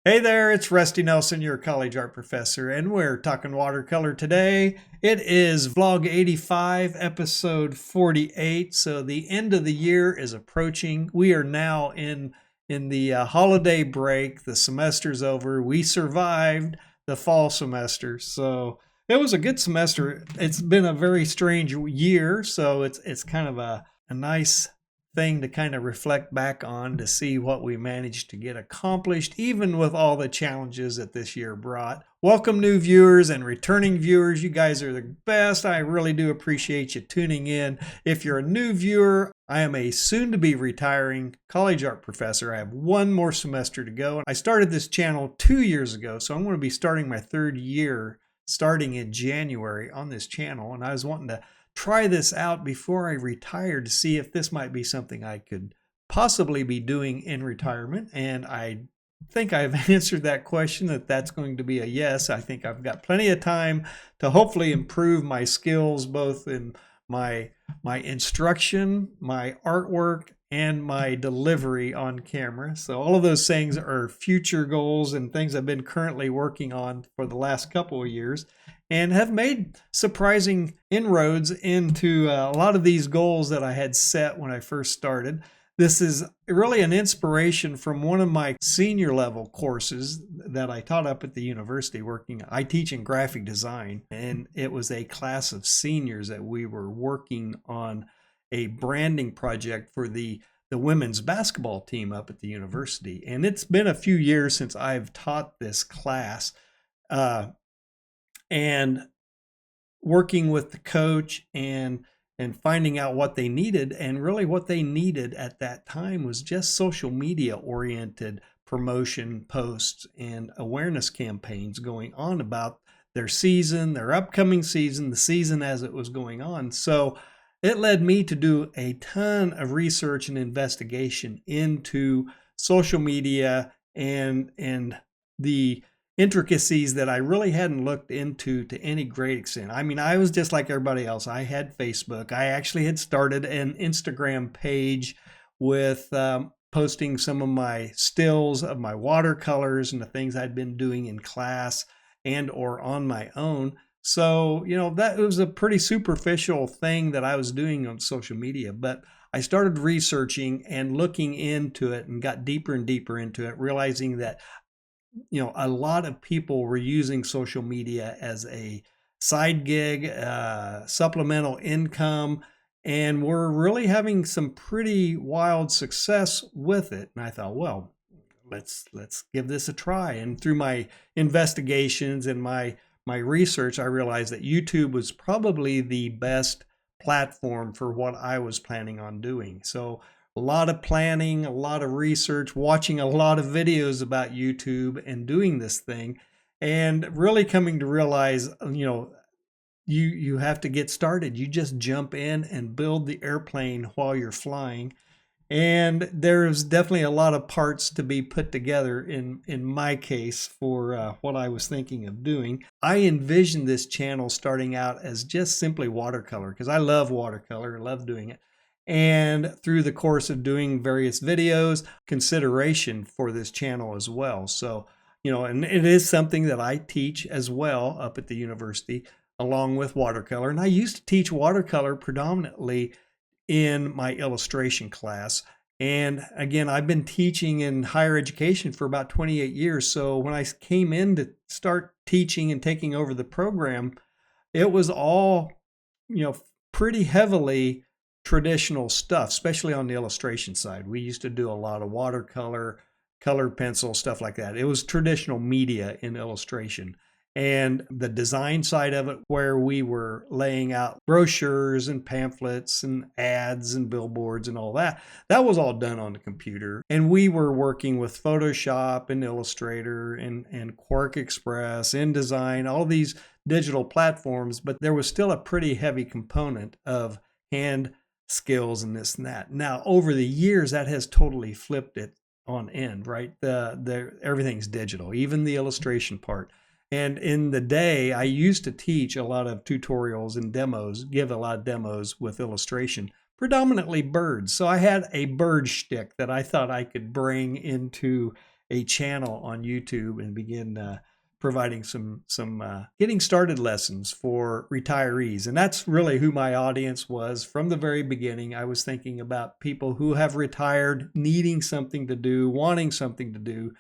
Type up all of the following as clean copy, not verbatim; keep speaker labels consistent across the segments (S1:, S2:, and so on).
S1: Hey there, it's Rusty Nelson, your college art professor, and we're talking watercolor today. It is vlog 85, episode 48, so the end of the year is approaching. We are now in the holiday break. The semester's over. We survived the fall semester, so it was a good semester. It's been a very strange year, so it's kind of a nice thing to kind of reflect back on to see what we managed to get accomplished, even with all the challenges that this year brought. Welcome, new viewers and returning viewers. You guys are the best. I really do appreciate you tuning in. If you're a new viewer, I am a soon to be retiring college art professor. I have one more semester to go. I started this channel 2 years ago, so I'm going to be starting my third year starting in January on this channel. And I was wanting to try this out before I retire to see if this might be something I could possibly be doing in retirement. And I think I've answered that question, that's going to be a yes. I think I've got plenty of time to hopefully improve my skills, both in my instruction, my artwork, and my delivery on camera. So all of those things are future goals and things I've been currently working on for the last couple of years, and have made surprising inroads into a lot of these goals that I had set when I first started. This is really an inspiration from one of my senior level courses that I taught up at the university I teach in graphic design, and it was a class of seniors that we were working on a branding project for the women's basketball team up at the university. And it's been a few years since I've taught this class. And working with the coach and finding out what they needed, and really what they needed at that time was just social media oriented promotion posts and awareness campaigns going on about their season, their upcoming season, the season as it was going on. So it led me to do a ton of research and investigation into social media and the intricacies that I really hadn't looked into to any great extent. I mean, I was just like everybody else. I had Facebook. I actually had started an Instagram page with posting some of my stills of my watercolors and the things I'd been doing in class and or on my own. So, that was a pretty superficial thing that I was doing on social media, but I started researching and looking into it and got deeper and deeper into it, realizing that a lot of people were using social media as a side gig, supplemental income, and were really having some pretty wild success with it. And I thought, well, let's give this a try. And through my investigations and my research, I realized that YouTube was probably the best platform for what I was planning on doing. So a lot of planning, a lot of research, watching a lot of videos about YouTube and doing this thing, and really coming to realize, you have to get started. You just jump in and build the airplane while you're flying. And there's definitely a lot of parts to be put together in my case for what I was thinking of doing. I envisioned this channel starting out as just simply watercolor, because I love watercolor, I love doing it. And through the course of doing various videos, consideration for this channel as well. So, and it is something that I teach as well up at the university, along with watercolor. And I used to teach watercolor predominantly in my illustration class. And again, I've been teaching in higher education for about 28 years. So when I came in to start teaching and taking over the program, it was all, pretty heavily traditional stuff, especially on the illustration side. We used to do a lot of watercolor, colored pencil, stuff like that. It was traditional media in illustration. And the design side of it, where we were laying out brochures and pamphlets and ads and billboards and all that, that was all done on the computer. And we were working with Photoshop and Illustrator and Quark Express, InDesign, all these digital platforms, but there was still a pretty heavy component of hand skills and this and that. Now, over the years, that has totally flipped it on end, right? Everything's digital, even the illustration part. And in the day, I used to teach a lot of tutorials and demos, give a lot of demos with illustration, predominantly birds. So I had a bird shtick that I thought I could bring into a channel on YouTube and begin providing some getting started lessons for retirees. And that's really who my audience was from the very beginning. I was thinking about people who have retired, needing something to do, wanting something to do,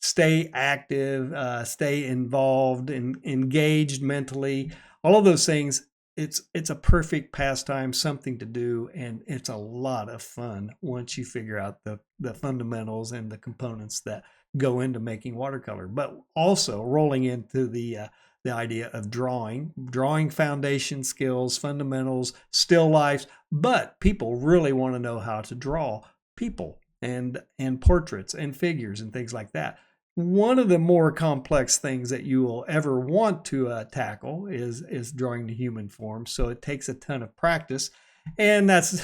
S1: stay active, stay involved and engaged mentally, all of those things. It's a perfect pastime, something to do, and it's a lot of fun once you figure out the fundamentals and the components that go into making watercolor. But also rolling into the idea of drawing foundation skills, fundamentals, still lifes. But people really want to know how to draw people and portraits and figures and things like that. One of the more complex things that you will ever want to tackle is drawing the human form. So it takes a ton of practice, and that's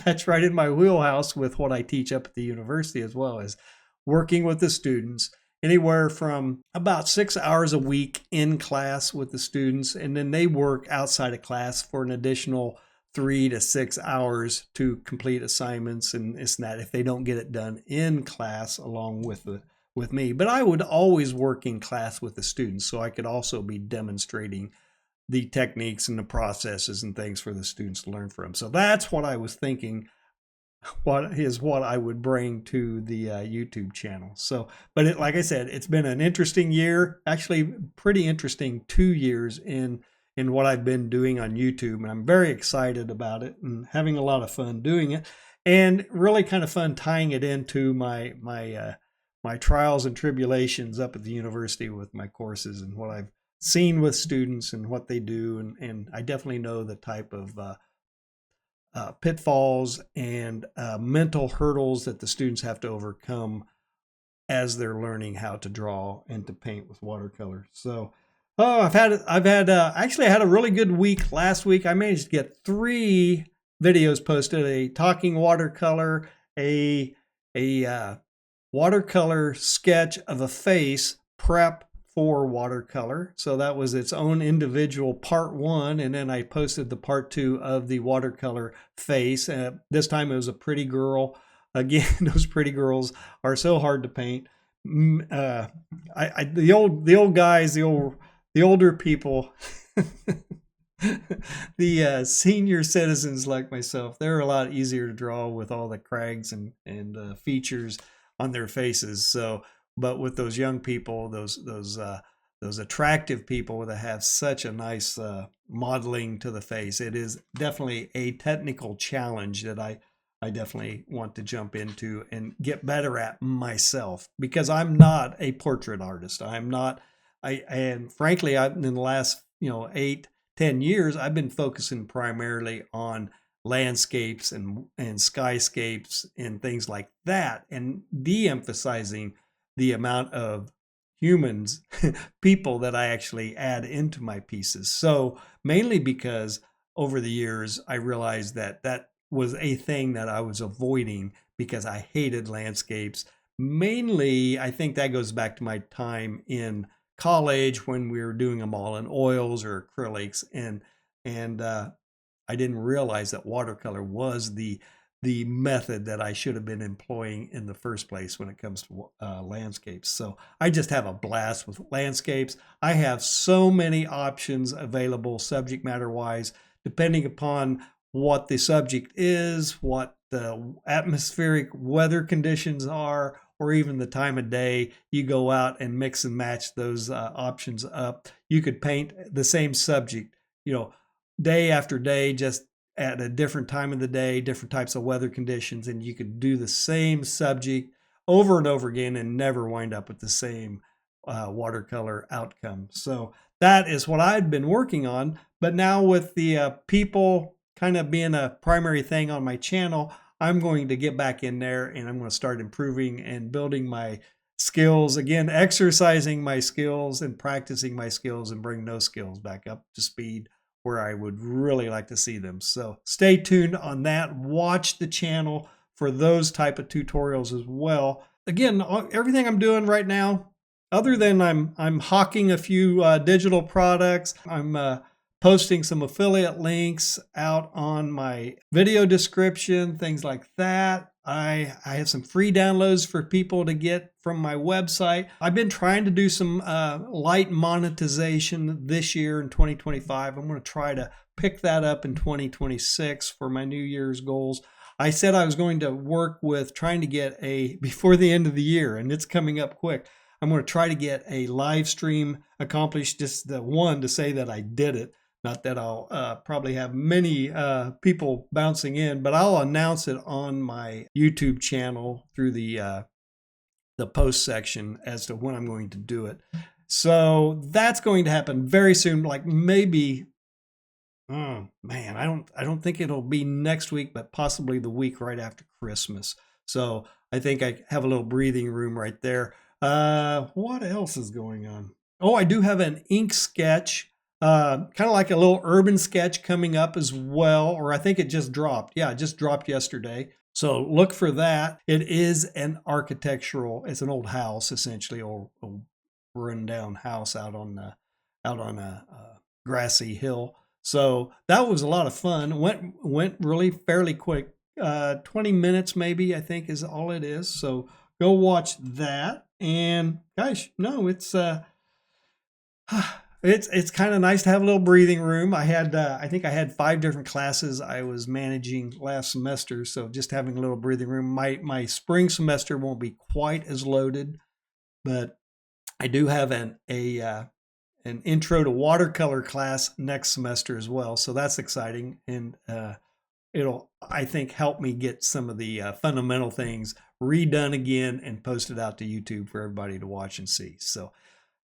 S1: that's right in my wheelhouse with what I teach up at the university, as well as working with the students, anywhere from about 6 hours a week in class with the students, and then they work outside of class for an additional 3 to 6 hours to complete assignments and this and that if they don't get it done in class along with me. But I would always work in class with the students, so I could also be demonstrating the techniques and the processes and things for the students to learn from. So that's what I was thinking, what I would bring to the YouTube channel. So, but like I said, it's been an interesting year, actually pretty interesting 2 years in what I've been doing on YouTube, and I'm very excited about it and having a lot of fun doing it, and really kind of fun tying it into my trials and tribulations up at the university with my courses and what I've seen with students and what they do. And I definitely know the type of pitfalls and mental hurdles that the students have to overcome as they're learning how to draw and to paint with watercolor. So, actually I had a really good week last week. I managed to get 3 videos posted: a talking watercolor, a watercolor sketch of a face prep for watercolor. So that was its own individual part 1, and then I posted the part 2 of the watercolor face. This time it was a pretty girl. Again, those pretty girls are so hard to paint. The old guys, the older people, the senior citizens like myself, they're a lot easier to draw with all the crags and features on their faces. So, but with those young people, those attractive people that have such a nice modeling to the face, it is definitely a technical challenge that I definitely want to jump into and get better at myself, because I'm not a portrait artist. And frankly, in the last 8-10 years, I've been focusing primarily on landscapes and skyscapes and things like that, and de-emphasizing the amount of humans, people that I actually add into my pieces. So mainly because over the years, I realized that was a thing that I was avoiding because I hated landscapes. Mainly, I think that goes back to my time in college when we were doing them all in oils or acrylics, and I didn't realize that watercolor was the method that I should have been employing in the first place when it comes to landscapes. So I just have a blast with landscapes. I have so many options available subject matter wise, depending upon what the subject is, what the atmospheric weather conditions are, or even the time of day. You go out and mix and match those options up. You could paint the same subject, day after day, just at a different time of the day, different types of weather conditions, and you could do the same subject over and over again and never wind up with the same watercolor outcome. So that is what I'd been working on. But now with the people kind of being a primary thing on my channel, I'm going to get back in there and I'm going to start improving and building my skills again, exercising my skills and practicing my skills, and bring those skills back up to speed where I would really like to see them. So stay tuned on that. Watch the channel for those type of tutorials as well. Again, everything I'm doing right now, other than I'm hawking a few digital products, I'm posting some affiliate links out on my video description, things like that. I have some free downloads for people to get from my website. I've been trying to do some light monetization this year in 2025. I'm going to try to pick that up in 2026 for my New Year's goals. I said I was going to work with trying to get before the end of the year, and it's coming up quick. I'm going to try to get a live stream accomplished, just the one to say that I did it. Not that I'll probably have many people bouncing in, but I'll announce it on my YouTube channel through the post section as to when I'm going to do it. So that's going to happen very soon, like maybe, oh man, I don't think it'll be next week, but possibly the week right after Christmas. So I think I have a little breathing room right there. What else is going on? Oh, I do have an ink sketch, kind of like a little urban sketch coming up as well, or I think it just dropped. Yeah, it just dropped yesterday. So look for that. It is an architectural, it's an old house, essentially, old run down house out on a grassy hill. So that was a lot of fun. Went really fairly quick. 20 minutes maybe, I think, is all it is. So go watch that. And gosh, no, it's kind of nice to have a little breathing room. I think I had 5 different classes I was managing last semester, so just having a little breathing room. My spring semester won't be quite as loaded, but I do have an intro to watercolor class next semester as well, so that's exciting, and it'll, I think, help me get some of the fundamental things redone again and posted out to YouTube for everybody to watch and see. So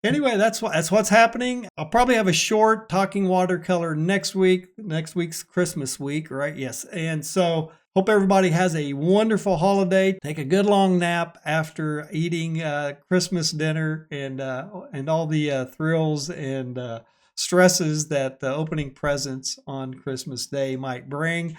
S1: anyway, that's what's happening. I'll probably have a short talking watercolor next week. Next week's Christmas week, right? Yes. And so hope everybody has a wonderful holiday. Take a good long nap after eating Christmas dinner and all the thrills and stresses that the opening presents on Christmas Day might bring.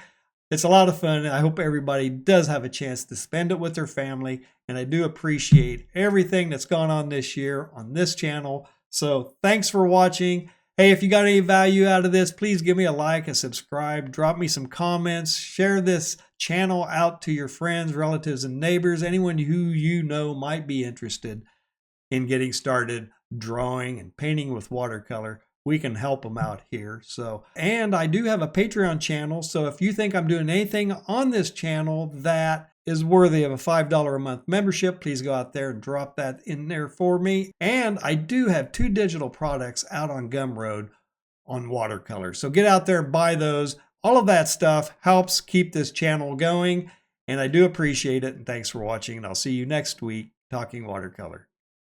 S1: It's a lot of fun. I hope everybody does have a chance to spend it with their family. And I do appreciate everything that's gone on this year on this channel. So thanks for watching. Hey, if you got any value out of this, please give me a like, a subscribe, drop me some comments, share this channel out to your friends, relatives, and neighbors, anyone who you know might be interested in getting started drawing and painting with watercolor. We can help them out here. So, and I do have a Patreon channel. So if you think I'm doing anything on this channel that is worthy of a $5 a month membership, please go out there and drop that in there for me. And I do have 2 digital products out on Gumroad on watercolor. So get out there and buy those. All of that stuff helps keep this channel going. And I do appreciate it. And thanks for watching. And I'll see you next week talking watercolor.